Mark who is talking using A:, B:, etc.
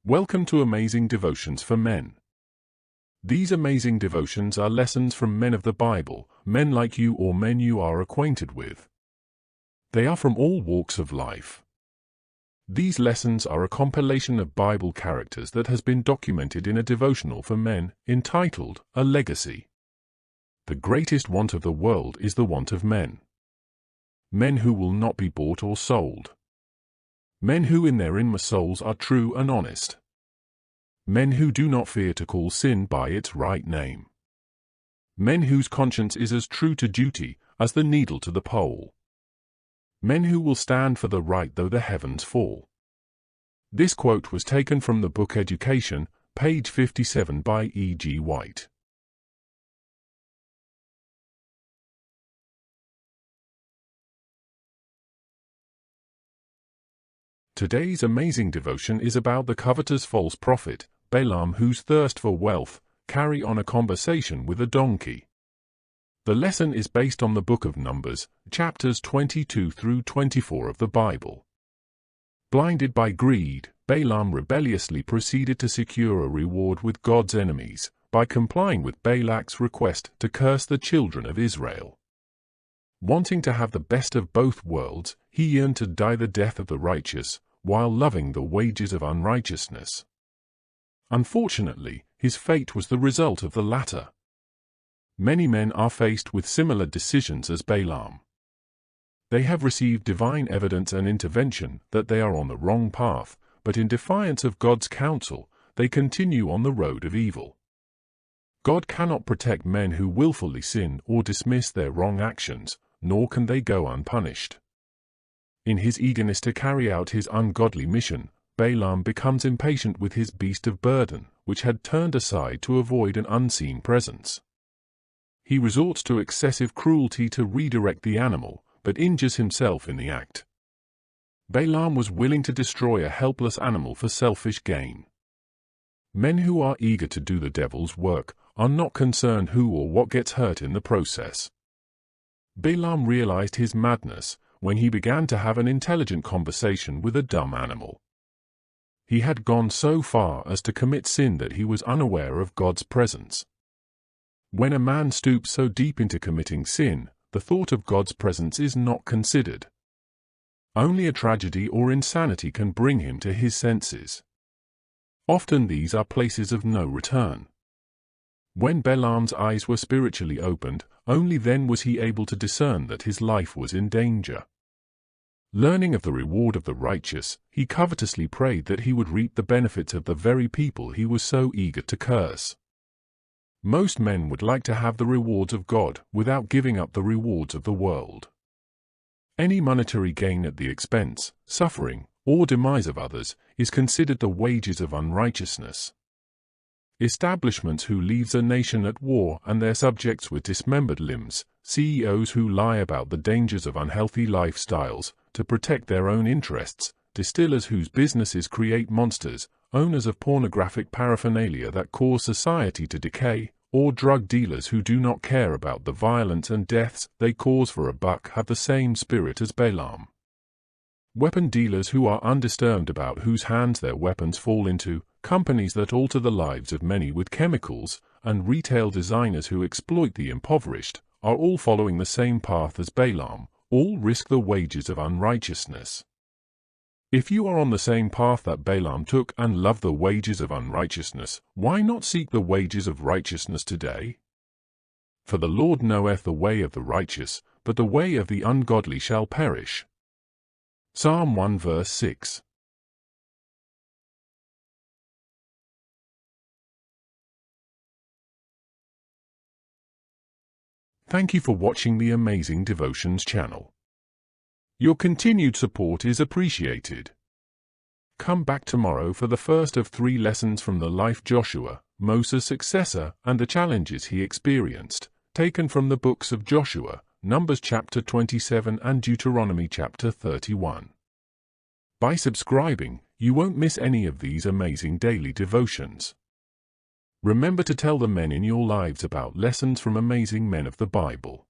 A: Welcome to Amazing Devotions for Men. These amazing devotions are lessons from men of the Bible, men like you or men you are acquainted with. They are from all walks of life. These lessons are a compilation of Bible characters that has been documented in a devotional for men, entitled, A Legacy. The greatest want of the world is the want of men. Men who will not be bought or sold. Men who in their inmost souls are true and honest. Men who do not fear to call sin by its right name. Men whose conscience is as true to duty as the needle to the pole. Men who will stand for the right though the heavens fall. This quote was taken from the book Education, page 57 by E.G. White. Today's amazing devotion is about the covetous false prophet, Balaam, whose thirst for wealth carry on a conversation with a donkey. The lesson is based on the book of Numbers, chapters 22 through 24 of the Bible. Blinded by greed, Balaam rebelliously proceeded to secure a reward with God's enemies by complying with Balak's request to curse the children of Israel. Wanting to have the best of both worlds, he yearned to die the death of the righteous, while loving the wages of unrighteousness. Unfortunately, his fate was the result of the latter. Many men are faced with similar decisions as Balaam. They have received divine evidence and intervention that they are on the wrong path, but in defiance of God's counsel, they continue on the road of evil. God cannot protect men who willfully sin or dismiss their wrong actions, nor can they go unpunished. In his eagerness to carry out his ungodly mission, Balaam becomes impatient with his beast of burden, which had turned aside to avoid an unseen presence. He resorts to excessive cruelty to redirect the animal, but injures himself in the act. Balaam was willing to destroy a helpless animal for selfish gain. Men who are eager to do the devil's work are not concerned who or what gets hurt in the process. Balaam realized his madness when he began to have an intelligent conversation with a dumb animal. He had gone so far as to commit sin that he was unaware of God's presence. When a man stoops so deep into committing sin, the thought of God's presence is not considered. Only a tragedy or insanity can bring him to his senses. Often these are places of no return. When Balaam's eyes were spiritually opened, only then was he able to discern that his life was in danger. Learning of the reward of the righteous, he covetously prayed that he would reap the benefits of the very people he was so eager to curse. Most men would like to have the rewards of God without giving up the rewards of the world. Any monetary gain at the expense, suffering, or demise of others is considered the wages of unrighteousness. Establishments who leaves a nation at war and their subjects with dismembered limbs, CEOs who lie about the dangers of unhealthy lifestyles to protect their own interests, distillers whose businesses create monsters, owners of pornographic paraphernalia that cause society to decay, or drug dealers who do not care about the violence and deaths they cause for a buck have the same spirit as Balaam. Weapon dealers who are undisturbed about whose hands their weapons fall into, companies that alter the lives of many with chemicals, and retail designers who exploit the impoverished, are all following the same path as Balaam, all risk the wages of unrighteousness. If you are on the same path that Balaam took and love the wages of unrighteousness, why not seek the wages of righteousness today? For the Lord knoweth the way of the righteous, but the way of the ungodly shall perish. Psalm 1 verse 6. Thank you for watching the Amazing Devotions channel. Your continued support is appreciated. Come back tomorrow for the first of 3 lessons from the life Joshua, Moses' successor, and the challenges he experienced, taken from the books of Joshua, Numbers chapter 27 and Deuteronomy chapter 31. By subscribing, you won't miss any of these amazing daily devotions. Remember to tell the men in your lives about lessons from amazing men of the Bible.